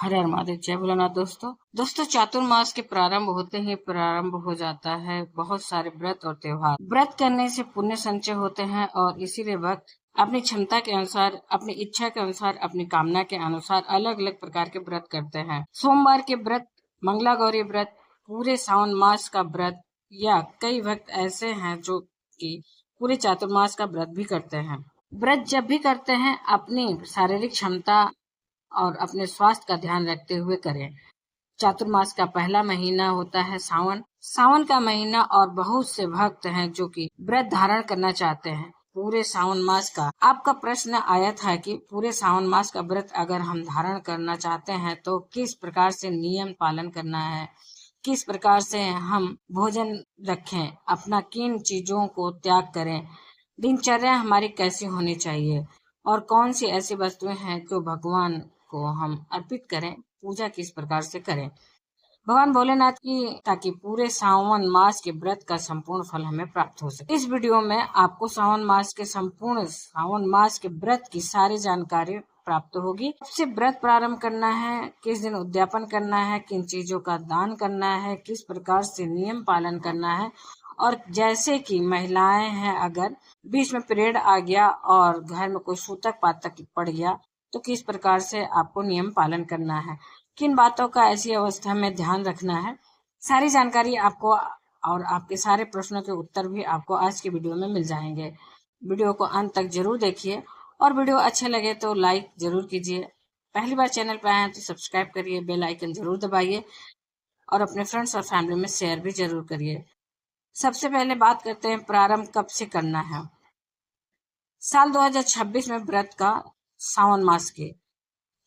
हर हर महादेव। जय भोलेनाथ। दोस्तों चातुर्मास के प्रारंभ होते ही प्रारंभ हो जाता है बहुत सारे व्रत और त्योहार। व्रत करने से पुण्य संचय होते हैं और इसीलिए भक्त अपनी क्षमता के अनुसार, अपनी इच्छा के अनुसार, अपनी कामना के अनुसार अलग अलग प्रकार के व्रत करते हैं। सोमवार के व्रत, मंगला गौरी व्रत, पूरे सावन मास का व्रत, या कई भक्त ऐसे हैं जो कि पूरे चातुर्मास का व्रत भी करते हैं। व्रत जब भी करते हैं अपनी शारीरिक क्षमता और अपने स्वास्थ्य का ध्यान रखते हुए करें। चातुर्मास का पहला महीना होता है सावन। सावन का महीना और बहुत से भक्त हैं जो कि व्रत धारण करना चाहते हैं पूरे सावन मास का। आपका प्रश्न आया था कि पूरे सावन मास का व्रत अगर हम धारण करना चाहते हैं तो किस प्रकार से नियम पालन करना है, किस प्रकार से हम भोजन रखें, अपना किन चीजों को त्याग करें, दिनचर्या हमारी कैसी होनी चाहिए और कौन सी ऐसी वस्तुएं हैं जो भगवान को हम अर्पित करें, पूजा किस प्रकार से करें भगवान भोलेनाथ की, ताकि पूरे सावन मास के व्रत का संपूर्ण फल हमें प्राप्त हो सके। इस वीडियो में आपको सावन मास के व्रत की सारी जानकारी प्राप्त होगी। कब से व्रत प्रारंभ करना है, किस दिन उद्यापन करना है, किन चीजों का दान करना है, किस प्रकार से नियम पालन करना है, और जैसे कि महिलाएं हैं, अगर बीच में पीरियड आ गया और घर में कोई सूतक पातक पड़ गया तो किस प्रकार से आपको नियम पालन करना है, किन बातों का ऐसी अवस्था में ध्यान रखना है, सारी जानकारी आपको और आपके सारे प्रश्नों के उत्तर भी आपको आज की वीडियो में मिल जाएंगे। वीडियो को अंत तक जरूर देखिए और वीडियो अच्छे लगे तो लाइक जरूर कीजिए। पहली बार चैनल पर आए हैं तो सब्सक्राइब करिए, बेल आइकन जरूर दबाइए और अपने फ्रेंड्स और फैमिली में शेयर भी जरूर करिए। सबसे पहले बात करते हैं प्रारंभ कब से करना है। साल 2026 में व्रत का सावन मास के,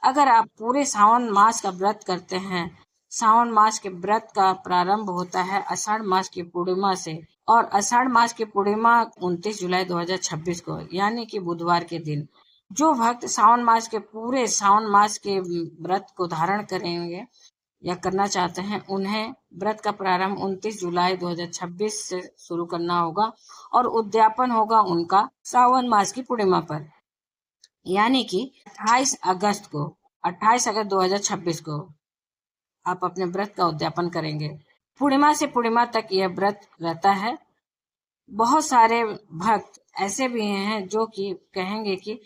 अगर आप पूरे सावन मास का व्रत करते हैं, सावन मास के व्रत का प्रारंभ होता है आषाढ़ मास की पूर्णिमा से और आषाढ़ मास की पूर्णिमा 29 जुलाई 2026 को, यानी कि बुधवार के दिन। जो भक्त पूरे सावन मास के व्रत को धारण करेंगे या करना चाहते हैं, उन्हें व्रत का प्रारंभ 29 जुलाई 2026 से शुरू करना होगा और उद्यापन होगा उनका सावन मास की पूर्णिमा पर, यानी कि 28 अगस्त 2026 को आप अपने व्रत का उद्यापन करेंगे। पूर्णिमा से पूर्णिमा तक यह व्रत रहता है। बहुत सारे भक्त ऐसे भी हैं जो कि कहेंगे कि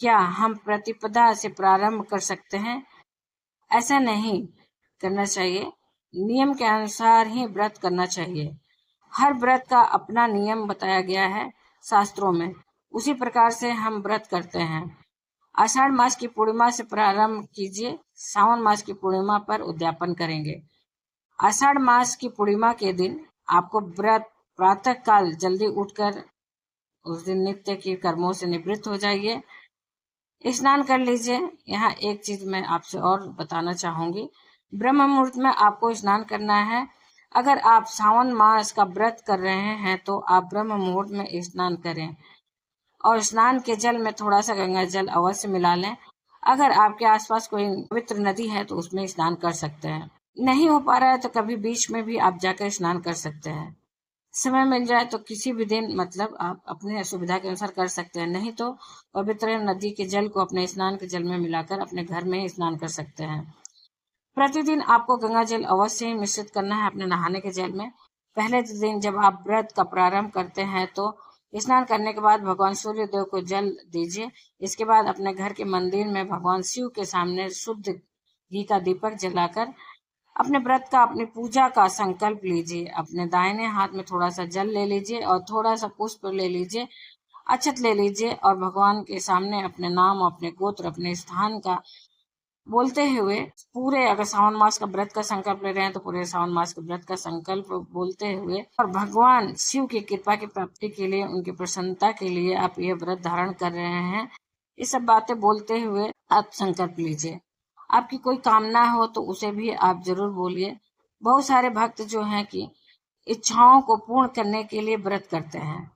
क्या हम प्रतिपदा से प्रारंभ कर सकते हैं। ऐसा नहीं करना चाहिए, नियम के अनुसार ही व्रत करना चाहिए। हर व्रत का अपना नियम बताया गया है शास्त्रों में, उसी प्रकार से हम व्रत करते हैं। आषाढ़ मास की पूर्णिमा से प्रारंभ कीजिए, सावन मास की पूर्णिमा पर उद्यापन करेंगे। आषाढ़ मास की पूर्णिमा के दिन आपको व्रत प्रातः काल जल्दी उठकर उस दिन नित्य के कर्मों से निवृत्त हो जाइए, स्नान कर लीजिए। यहाँ एक चीज मैं आपसे और बताना चाहूंगी, ब्रह्म मुहूर्त में आपको स्नान करना है। अगर आप सावन मास का व्रत कर रहे हैं तो आप ब्रह्म मुहूर्त में स्नान करें और स्नान के जल में थोड़ा सा गंगा जल अवश्य मिला लें। अगर आपके आसपास कोई पवित्र नदी है तो उसमें स्नान कर सकते हैं, नहीं हो पा रहा है तो कभी बीच में भी आप जाकर स्नान कर सकते हैं। समय मिल जाए तो किसी भी दिन आप अपने सुविधा के अनुसार कर सकते हैं, नहीं तो पवित्र नदी के जल को अपने स्नान के जल में मिलाकर अपने घर में ही स्नान कर सकते हैं। प्रतिदिन आपको गंगा जल अवश्य ही मिश्रित करना है अपने नहाने के जल में। पहले दिन जब आप व्रत का प्रारंभ करते हैं तो स्नान करने के बाद भगवान सूर्य देव को जल दीजिए। इसके बाद अपने घर के मंदिर में भगवान शिव के सामने शुद्ध घी का दीपक जलाकर अपने व्रत का, अपनी पूजा का संकल्प लीजिए। अपने दाहिने हाथ में थोड़ा सा जल ले लीजिए और थोड़ा सा पुष्प ले लीजिए, अक्षत ले लीजिए और भगवान के सामने अपने नाम, अपने गोत्र, अपने स्थान का बोलते हुए, पूरे अगर सावन मास का व्रत का संकल्प ले रहे हैं तो पूरे सावन मास के व्रत का संकल्प बोलते हुए और भगवान शिव की कृपा की प्राप्ति के लिए, उनकी प्रसन्नता के लिए आप ये व्रत धारण कर रहे हैं, ये सब बातें बोलते हुए आप संकल्प लीजिए। आपकी कोई कामना हो तो उसे भी आप जरूर बोलिए। बहुत सारे भक्त जो हैं कि इच्छाओं को पूर्ण करने के लिए व्रत करते हैं,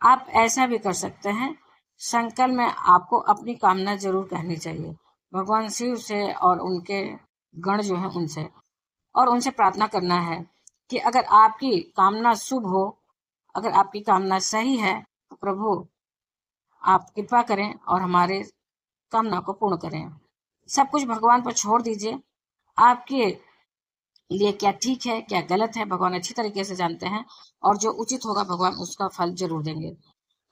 आप ऐसा भी कर सकते हैं। संकल्प में आपको अपनी कामना जरूर कहनी चाहिए भगवान शिव से और उनके गण जो है उनसे, और उनसे प्रार्थना करना है कि अगर आपकी कामना शुभ हो, अगर आपकी कामना सही है तो प्रभु आप कृपा करें और हमारे कामना को पूर्ण करें। सब कुछ भगवान पर छोड़ दीजिए। आपके लिए क्या ठीक है क्या गलत है भगवान अच्छी तरीके से जानते हैं, और जो उचित होगा भगवान उसका फल जरूर देंगे।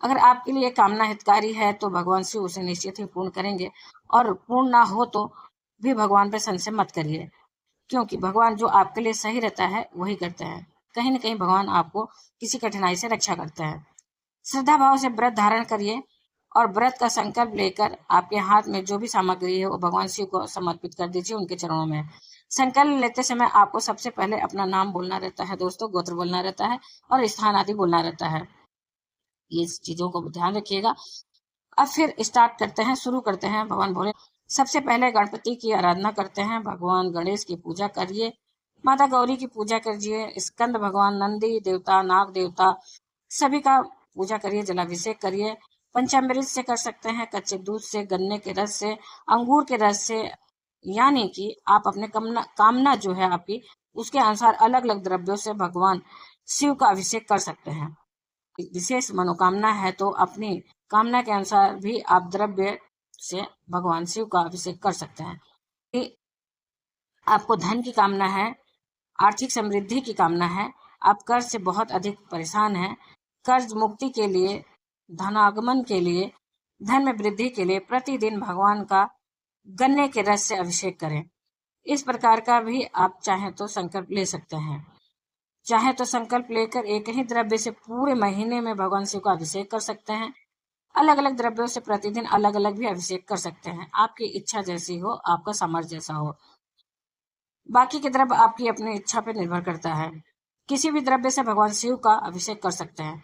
अगर आपके लिए कामना हितकारी है तो भगवान शिव उसे निश्चित ही पूर्ण करेंगे, और पूर्ण ना हो तो भी भगवान पर संशय मत करिए, क्योंकि भगवान जो आपके लिए सही रहता है वही करते हैं। कहीं न कहीं भगवान आपको किसी कठिनाई से रक्षा करते हैं। श्रद्धा भाव से व्रत धारण करिए, और व्रत का संकल्प लेकर आपके हाथ में जो भी सामग्री है वो भगवान शिव को समर्पित कर दीजिए उनके चरणों में। संकल्प लेते समय आपको सबसे पहले अपना नाम बोलना रहता है दोस्तों, गोत्र बोलना रहता है और स्थान आदि बोलना रहता है। ये चीजों को ध्यान रखिएगा। अब फिर स्टार्ट करते हैं, शुरू करते हैं भगवान भोले। सबसे पहले गणपति की आराधना करते हैं, भगवान गणेश की पूजा करिए, माता गौरी की पूजा करिए, स्कंद भगवान, नंदी देवता, नाग देवता सभी का पूजा करिए, जलाभिषेक करिए। पंचामृत से कर सकते हैं, कच्चे दूध से, गन्ने के रस से, अंगूर के रस से, यानी कि आप अपने कामना जो है आपकी उसके अनुसार अलग अलग द्रव्यों से भगवान शिव का अभिषेक कर सकते हैं। विशेष मनोकामना है तो अपनी कामना के अनुसार भी आप द्रव्य से भगवान शिव का अभिषेक कर सकते हैं। आपको धन की कामना है, आर्थिक समृद्धि की कामना है, आप कर्ज से बहुत अधिक परेशान हैं, कर्ज मुक्ति के लिए, धनागमन के लिए, धन में वृद्धि के लिए प्रतिदिन भगवान का गन्ने के रस से अभिषेक करें। इस प्रकार का भी आप चाहें तो संकल्प ले सकते हैं। चाहे तो संकल्प लेकर एक ही द्रव्य से पूरे महीने में भगवान शिव का अभिषेक कर सकते हैं। अलग अलग द्रव्यों से प्रतिदिन अलग अलग भी अभिषेक कर सकते हैं, आपकी इच्छा जैसी हो, आपका सामर्थ्य जैसा हो। बाकी के द्रव्य आपकी अपनी इच्छा पर निर्भर करता है। किसी भी द्रव्य से भगवान शिव का अभिषेक कर सकते हैं।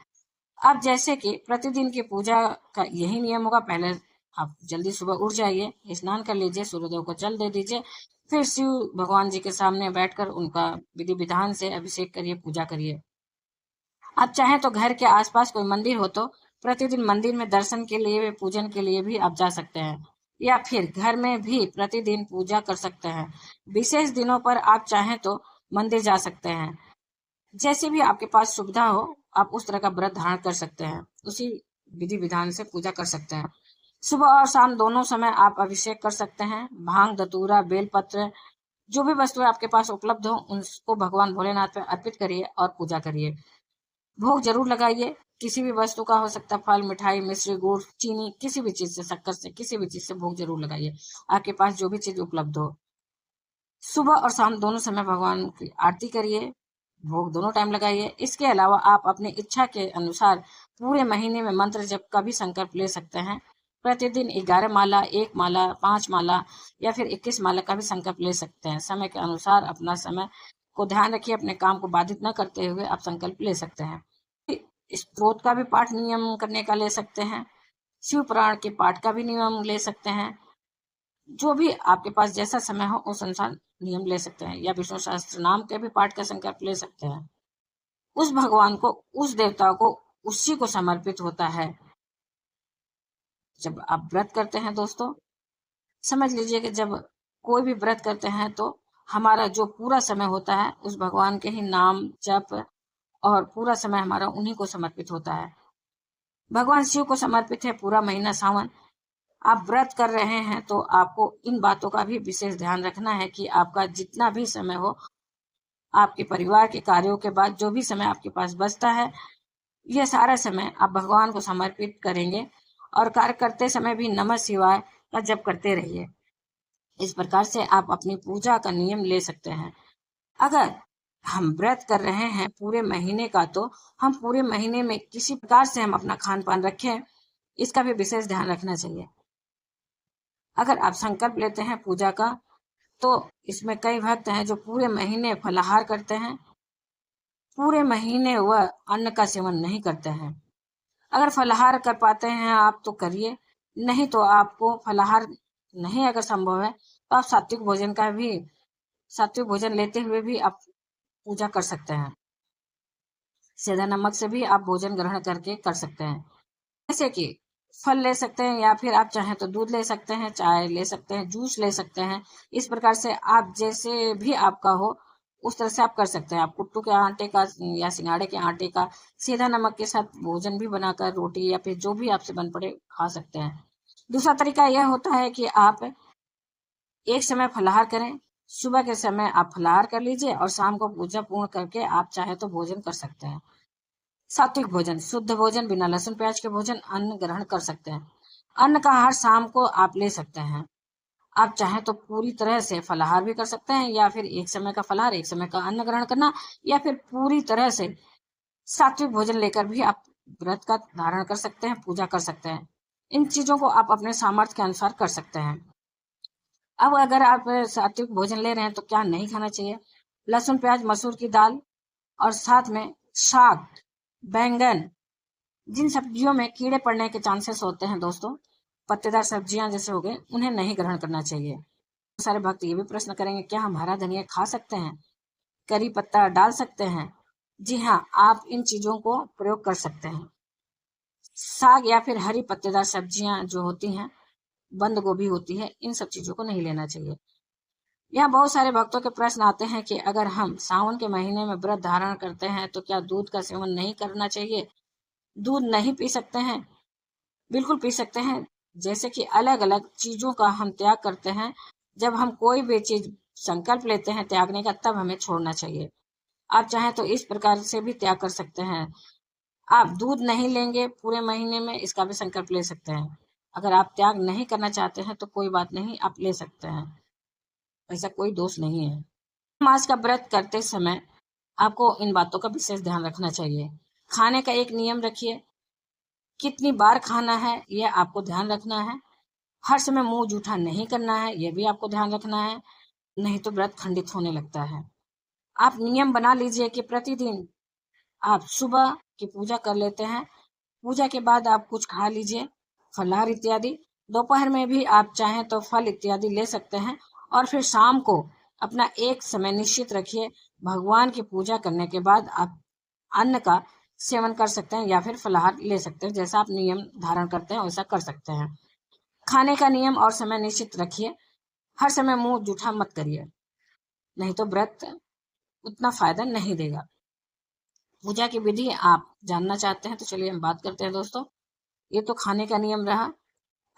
अब जैसे कि प्रतिदिन की पूजा का यही नियम होगा, पहले आप जल्दी सुबह उठ जाइए, स्नान कर लीजिए, सूर्यदेव को जल दे दीजिए, फिर शिव भगवान जी के सामने बैठकर उनका विधि विधान से अभिषेक करिए, पूजा करिए। आप चाहें तो घर के आसपास कोई मंदिर हो तो प्रतिदिन मंदिर में दर्शन के लिए, पूजन के लिए भी आप जा सकते हैं, या फिर घर में भी प्रतिदिन पूजा कर सकते हैं। विशेष दिनों पर आप चाहें तो मंदिर जा सकते हैं। जैसे भी आपके पास सुविधा हो आप उस तरह का व्रत धारण कर सकते हैं, उसी विधि विधान से पूजा कर सकते हैं। सुबह और शाम दोनों समय आप अभिषेक कर सकते हैं। भांग, धतूरा, बेलपत्र, जो भी वस्तुएं आपके पास उपलब्ध हो उनको भगवान भोलेनाथ पे अर्पित करिए और पूजा करिए। भोग जरूर लगाइए, किसी भी वस्तु का हो सकता है, फल, मिठाई, मिश्री, गुड़, चीनी, किसी भी चीज से, शक्कर से, किसी भी चीज से भोग जरूर लगाइए, आपके पास जो भी चीज उपलब्ध हो। सुबह और शाम दोनों समय भगवान की आरती करिए, भोग दोनों टाइम लगाइए। इसके अलावा आप अपनी इच्छा के अनुसार पूरे महीने में मंत्र जप का भी संकल्प ले सकते हैं। प्रतिदिन 11 माला, 1 माला, 5 माला या फिर 21 माला का भी संकल्प ले सकते हैं। समय के अनुसार अपना समय को ध्यान रखिए, अपने काम को बाधित न करते हुए आप संकल्प ले सकते हैं। स्तोत्र का भी पाठ नियम करने का ले सकते हैं, शिव पुराण के पाठ का भी नियम ले सकते हैं। जो भी आपके पास जैसा समय हो उस अनुसार नियम ले सकते हैं, या विष्णु सहस्त्र नाम के भी पाठ का संकल्प ले सकते हैं। उस भगवान को, उस देवता को, उसी को समर्पित होता है। जब आप व्रत करते हैं दोस्तों, समझ लीजिए कि जब कोई भी व्रत करते हैं तो हमारा जो पूरा समय होता है उस भगवान के ही नाम जप, और पूरा समय हमारा उन्हीं को समर्पित होता है। भगवान शिव को समर्पित है पूरा महीना सावन। आप व्रत कर रहे हैं तो आपको इन बातों का भी विशेष ध्यान रखना है कि आपका जितना भी समय हो, आपके परिवार के कार्यों के बाद जो भी समय आपके पास बचता है, यह सारा समय आप भगवान को समर्पित करेंगे, और कार्य करते समय भी नमः शिवाय का जप करते रहिए। इस प्रकार से आप अपनी पूजा का नियम ले सकते हैं। अगर हम व्रत कर रहे हैं पूरे महीने का तो हम पूरे महीने में किसी प्रकार से हम अपना खान पान रखें, इसका भी विशेष ध्यान रखना चाहिए। अगर आप संकल्प लेते हैं पूजा का तो इसमें कई भक्त हैं जो पूरे महीने फलाहार करते हैं, पूरे महीने वह अन्न का सेवन नहीं करते हैं। अगर फलाहार कर पाते हैं आप तो करिए, नहीं तो आपको फलाहार नहीं अगर संभव है तो आप सात्विक भोजन लेते हुए भी आप पूजा कर सकते हैं। सेंधा नमक से भी आप भोजन ग्रहण करके कर सकते हैं। जैसे कि फल ले सकते हैं, या फिर आप चाहें तो दूध ले सकते हैं, चाय ले सकते हैं, जूस ले सकते हैं। इस प्रकार से आप जैसे भी आपका हो उस तरह से आप कर सकते हैं। आप कुट्टू के आटे का या सिंगाड़े के आटे का सीधा नमक के साथ भोजन भी बनाकर, रोटी या फिर जो भी आपसे बन पड़े खा सकते हैं। दूसरा तरीका यह होता है कि आप एक समय फलाहार करें। सुबह के समय आप फलाहार कर लीजिए और शाम को पूजा पूर्ण करके आप चाहे तो भोजन कर सकते हैं। सात्विक भोजन, शुद्ध भोजन, बिना लहसुन प्याज के भोजन, अन्न ग्रहण कर सकते हैं। अन्न का आहार शाम को आप ले सकते हैं। आप चाहें तो पूरी तरह से फलाहार भी कर सकते हैं, या फिर एक समय का फलाहार, एक समय का अन्न ग्रहण करना, या फिर पूरी तरह से सात्विक भोजन लेकर भी आप व्रत का धारण कर सकते हैं, पूजा कर सकते हैं। इन चीजों को आप अपने सामर्थ्य के अनुसार कर सकते हैं। अब अगर आप सात्विक भोजन ले रहे हैं तो क्या नहीं खाना चाहिए? लहसुन प्याज, मसूर की दाल और साथ में साग, बैंगन, जिन सब्जियों में कीड़े पड़ने के चांसेस होते हैं दोस्तों, पत्तेदार सब्जियां जैसे हो गए, उन्हें नहीं ग्रहण करना चाहिए। सारे भक्त ये भी प्रश्न करेंगे, क्या हम हरा धनिया खा सकते हैं? करी पत्ता डाल सकते हैं? जी हाँ, आप इन चीजों को प्रयोग कर सकते हैं। साग या फिर हरी पत्तेदार सब्जियां जो होती हैं, बंद गोभी होती है, इन सब चीजों को नहीं लेना चाहिए। यहाँ बहुत सारे भक्तों के प्रश्न आते हैं कि अगर हम सावन के महीने में व्रत धारण करते हैं तो क्या दूध का सेवन नहीं करना चाहिए? दूध नहीं पी सकते हैं? बिल्कुल पी सकते हैं। जैसे कि अलग अलग चीजों का हम त्याग करते हैं, जब हम कोई भी चीज संकल्प लेते हैं त्यागने का, तब हमें छोड़ना चाहिए। आप चाहें तो इस प्रकार से भी त्याग कर सकते हैं। आप दूध नहीं लेंगे पूरे महीने में, इसका भी संकल्प ले सकते हैं। अगर आप त्याग नहीं करना चाहते हैं तो कोई बात नहीं, आप ले सकते हैं, ऐसा कोई दोष नहीं है। मास का व्रत करते समय आपको इन बातों का विशेष ध्यान रखना चाहिए। खाने का एक नियम रखिए, कितनी बार खाना है यह आपको ध्यान रखना है। हर समय मुंह जूठा नहीं करना है, यह भी आपको ध्यान रखना है, नहीं तो व्रत खंडित होने लगता है। आप नियम बना लीजिए कि प्रतिदिन आप सुबह की पूजा कर लेते हैं, पूजा के बाद आप कुछ खा लीजिए, फलाहार इत्यादि। दोपहर में भी आप चाहें तो फल इत्यादि ले सकते हैं, और फिर शाम को अपना एक समय निश्चित रखिए। भगवान की पूजा करने के बाद आप अन्न का सेवन कर सकते हैं या फिर फलाहार ले सकते हैं। जैसा आप नियम धारण करते हैं वैसा कर सकते हैं। खाने का नियम और समय निश्चित रखिए। हर समय मुंह जूठा मत करिए, नहीं तो व्रत उतना फायदा नहीं देगा। पूजा की विधि आप जानना चाहते हैं तो चलिए हम बात करते हैं दोस्तों। ये तो खाने का नियम रहा।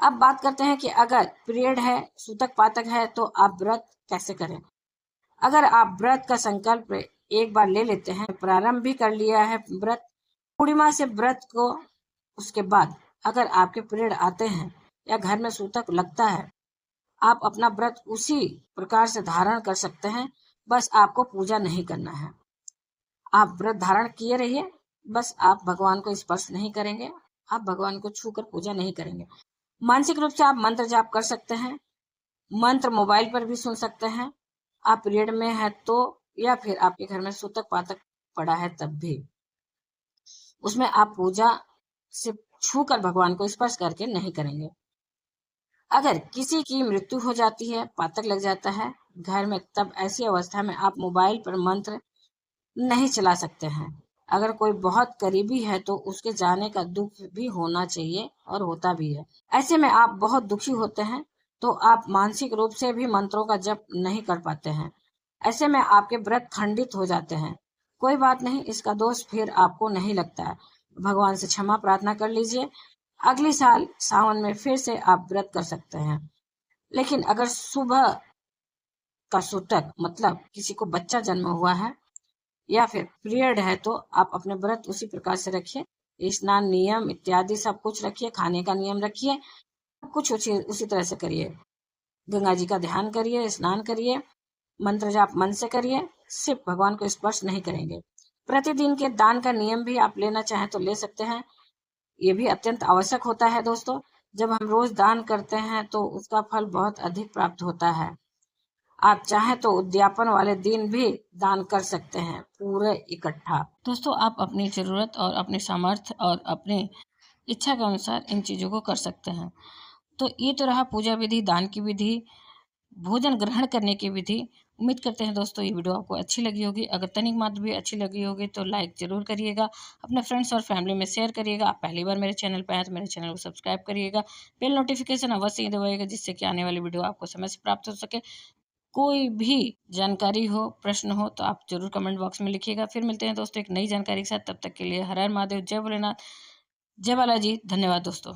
अब बात करते हैं कि अगर पीरियड है, सूतक पातक है, तो आप व्रत कैसे करें। अगर आप व्रत का संकल्प एक बार ले लेते हैं, प्रारंभ भी कर लिया है व्रत, पूर्णिमा से व्रत को, उसके बाद अगर आपके पीरियड आते हैं या घर में सूतक लगता है, आप अपना व्रत उसी प्रकार से धारण कर सकते हैं। बस आपको पूजा नहीं करना है। आप व्रत धारण किए रहिए, बस आप भगवान को स्पर्श नहीं करेंगे, आप भगवान को छूकर पूजा नहीं करेंगे। मानसिक रूप से आप मंत्र जाप कर सकते हैं, मंत्र मोबाइल पर भी सुन सकते हैं। आप पीरियड में है तो, या फिर आपके घर में सूतक पातक पड़ा है तब भी, उसमें आप पूजा से छूकर भगवान को स्पर्श करके नहीं करेंगे। अगर किसी की मृत्यु हो जाती है, पातक लग जाता है घर में, तब ऐसी अवस्था में आप मोबाइल पर मंत्र नहीं चला सकते हैं। अगर कोई बहुत करीबी है तो उसके जाने का दुख भी होना चाहिए, और होता भी है। ऐसे में आप बहुत दुखी होते हैं तो आप मानसिक रूप से भी मंत्रों का जप नहीं कर पाते हैं। ऐसे में आपके व्रत खंडित हो जाते हैं। कोई बात नहीं, इसका दोष फिर आपको नहीं लगता है। भगवान से क्षमा प्रार्थना कर लीजिए। अगले साल सावन में फिर से आप व्रत कर सकते हैं। लेकिन अगर सुबह का सूतक मतलब किसी को बच्चा जन्म हुआ है या फिर पीरियड है, तो आप अपने व्रत उसी प्रकार से रखिए। स्नान नियम इत्यादि सब कुछ रखिए, खाने का नियम रखिए, कुछ उसी तरह से करिए। गंगा जी का ध्यान करिए, स्नान करिए, मंत्र जाप मन से करिए, सिर्फ भगवान को स्पर्श नहीं करेंगे। प्रतिदिन के दान का नियम भी आप लेना चाहें तो ले सकते हैं, ये भी अत्यंत आवश्यक होता है दोस्तों। जब हम रोज दान करते हैं तो उसका फल बहुत अधिक प्राप्त होता है। आप चाहें तो उद्यापन वाले दिन भी दान कर सकते हैं, पूरे इकट्ठा। दोस्तों, आप अपनी जरूरत और अपने सामर्थ्य और अपनी इच्छा के अनुसार इन चीजों को कर सकते हैं। तो ये तो रहा पूजा विधि, दान की विधि, भोजन ग्रहण करने की विधि। उम्मीद करते हैं दोस्तों ये वीडियो आपको अच्छी लगी होगी। अगर तनिक मात्र भी अच्छी लगी होगी तो लाइक जरूर करिएगा, अपने फ्रेंड्स और फैमिली में शेयर करिएगा। आप पहली बार मेरे चैनल पर आए तो मेरे चैनल को सब्सक्राइब करिएगा, बेल नोटिफिकेशन अवश्य ही दबाइएगा, जिससे कि आने वाली वीडियो आपको समय से प्राप्त हो सके। कोई भी जानकारी हो, प्रश्न हो तो आप जरूर कमेंट बॉक्स में लिखिएगा। फिर मिलते हैं दोस्तों एक नई जानकारी के साथ, तब तक के लिए हर हर महादेव, जय भोलेनाथ, जय बालाजी, धन्यवाद दोस्तों।